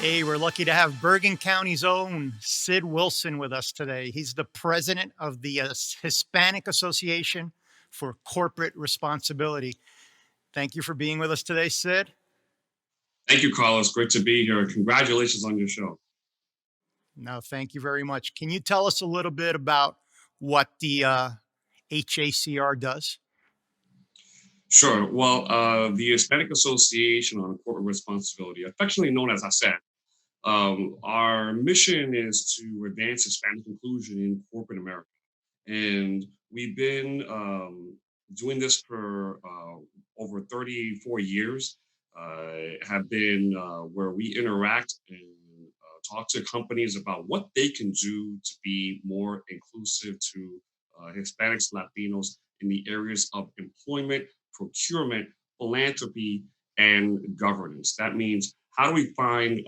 Hey, we're lucky to have Bergen County's own Sid Wilson with us today. He's the president of the Hispanic Association for Corporate Responsibility. Thank you for being with us today, Sid. Thank you, Carlos. Great to be here. Congratulations on your show. No, thank you very much. Can you tell us a little bit about what the HACR does? Sure. Well, the Hispanic Association on Corporate Responsibility, affectionately known as HACR, our mission is to advance Hispanic inclusion in corporate America. And we've been doing this for over 34 years, have been where we interact and talk to companies about what they can do to be more inclusive to Hispanics, Latinos in the areas of employment, procurement, philanthropy, and governance. That means how do we find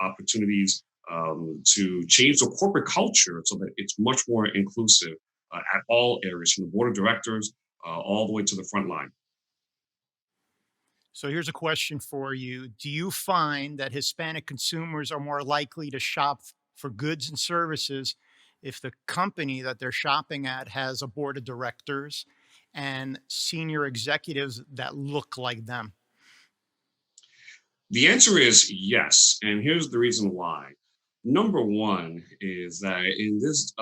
opportunities to change the corporate culture so that it's much more inclusive at all areas, from the board of directors all the way to the front line. So here's a question for you. Do you find that Hispanic consumers are more likely to shop for goods and services if the company that they're shopping at has a board of directors and senior executives that look like them? The answer is yes, and here's the reason why. Number one is that in this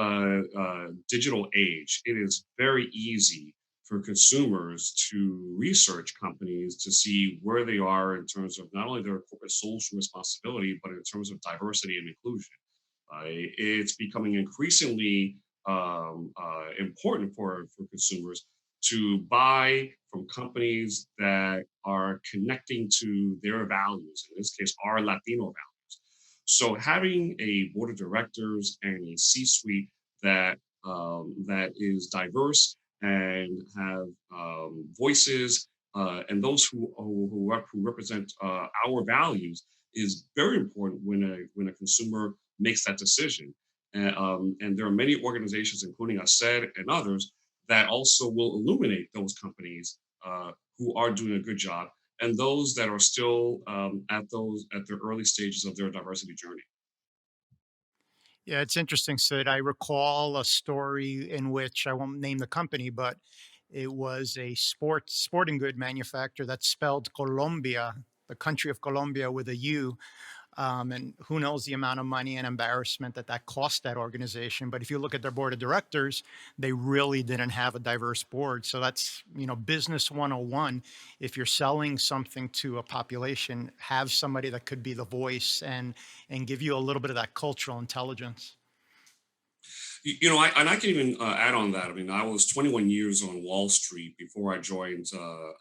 digital age, it is very easy for consumers to research companies to see where they are in terms of not only their corporate social responsibility, but in terms of diversity and inclusion. It's becoming increasingly important for consumers to buy from companies that are connecting to their values, in this case, our Latino values. So having a board of directors and a C-suite that is diverse and have voices and those who represent our values is very important when a consumer makes that decision. And there are many organizations, including ASED and others, that also will illuminate those companies who are doing a good job and those that are still at the early stages of their diversity journey. Yeah, it's interesting, Sid. I recall a story in which I won't name the company, but it was a sporting good manufacturer that spelled Colombia, the country of Colombia, with a U. And who knows the amount of money and embarrassment that that cost that organization. But if you look at their board of directors, they really didn't have a diverse board. So that's, business 101. If you're selling something to a population, have somebody that could be the voice and give you a little bit of that cultural intelligence. And I can even add on that. I mean, I was 21 years on Wall Street before I joined.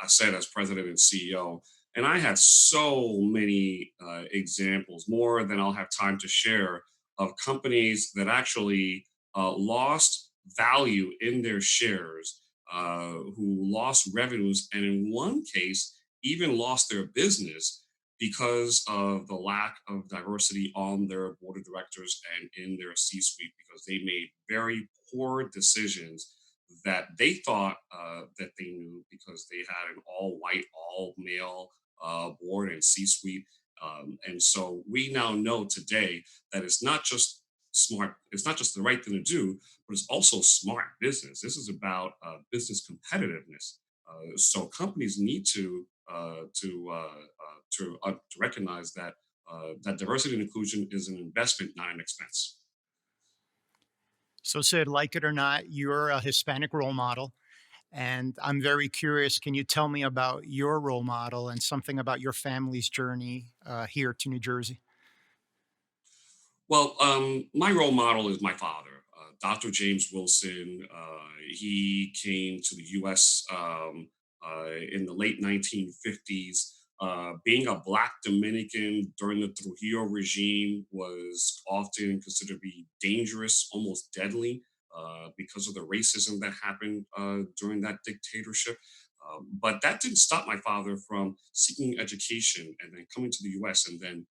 I said as president and CEO, and I had so many examples, more than I'll have time to share, of companies that actually lost value in their shares, who lost revenues, and in one case even lost their business because of the lack of diversity on their board of directors and in their C suite, because they made very poor decisions that they thought that they knew because they had an all white, all male board and C suite. And so we now know today that it's not just smart, it's not just the right thing to do, but it's also smart business. This is about business competitiveness. So companies need to recognize that that diversity and inclusion is an investment, not an expense. So, Sid, like it or not, you're a Hispanic role model. And I'm very curious. Can you tell me about your role model and something about your family's journey here to New Jersey? Well, my role model is my father, Dr. James Wilson. He came to the U.S. In the late 1950s. Being a Black Dominican during the Trujillo regime was often considered to be dangerous, almost deadly, because of the racism that happened during that dictatorship. But that didn't stop my father from seeking education and then coming to the U.S. and then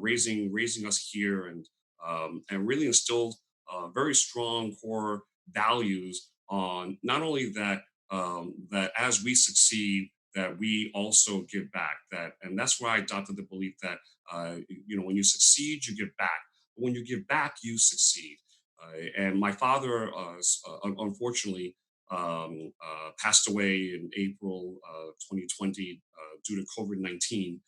raising us here and really instilled very strong core values on not only that that as we succeed, that we also give back. And that's why I adopted the belief that when you succeed, you give back. But when you give back, you succeed. And my father, unfortunately, passed away in April 2020 due to COVID-19.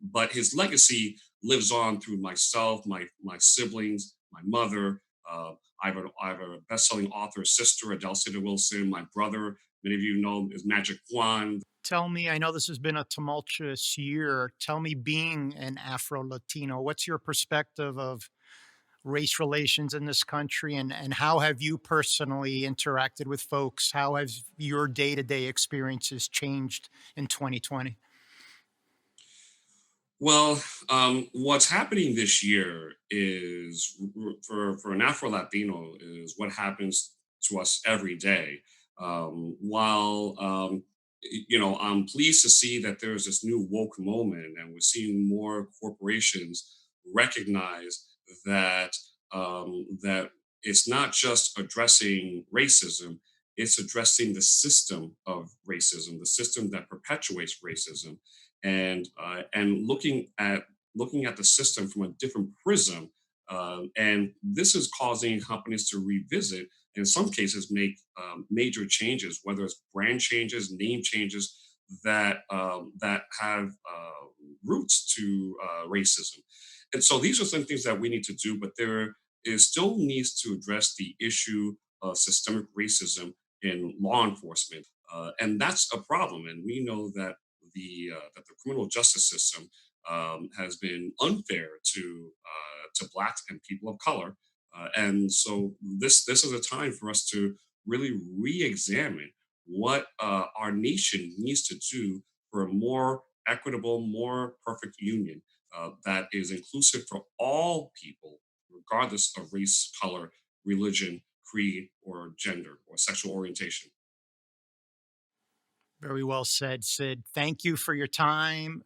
But his legacy lives on through myself, my siblings, my mother. I have a best-selling author sister, Adelcida Wilson. My brother, many of you know, is Magic Juan. Tell me, I know this has been a tumultuous year. Tell me, being an Afro Latino, what's your perspective of race relations in this country, and how have you personally interacted with folks? How have your day-to-day experiences changed in 2020? Well, what's happening this year is for an Afro Latino is what happens to us every day. While I'm pleased to see that there's this new woke moment, and we're seeing more corporations recognize that it's not just addressing racism; it's addressing the system of racism, the system that perpetuates racism, and looking at the system from a different prism. And this is causing companies to revisit, in some cases, make major changes, whether it's brand changes, name changes that have roots to racism. And so these are some things that we need to do, but there is still needs to address the issue of systemic racism in law enforcement, and that's a problem. And we know that the criminal justice system has been unfair to blacks and people of color, and so this is a time for us to really re-examine what our nation needs to do for a more equitable, more perfect union that is inclusive for all people, regardless of race, color, religion, creed, or gender, or sexual orientation. Very well said, Sid. Thank you for your time.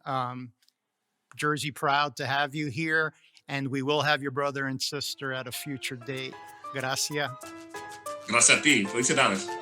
Jersey proud to have you here, and we will have your brother and sister at a future date. Gracias. Gracias a ti. Felicidades.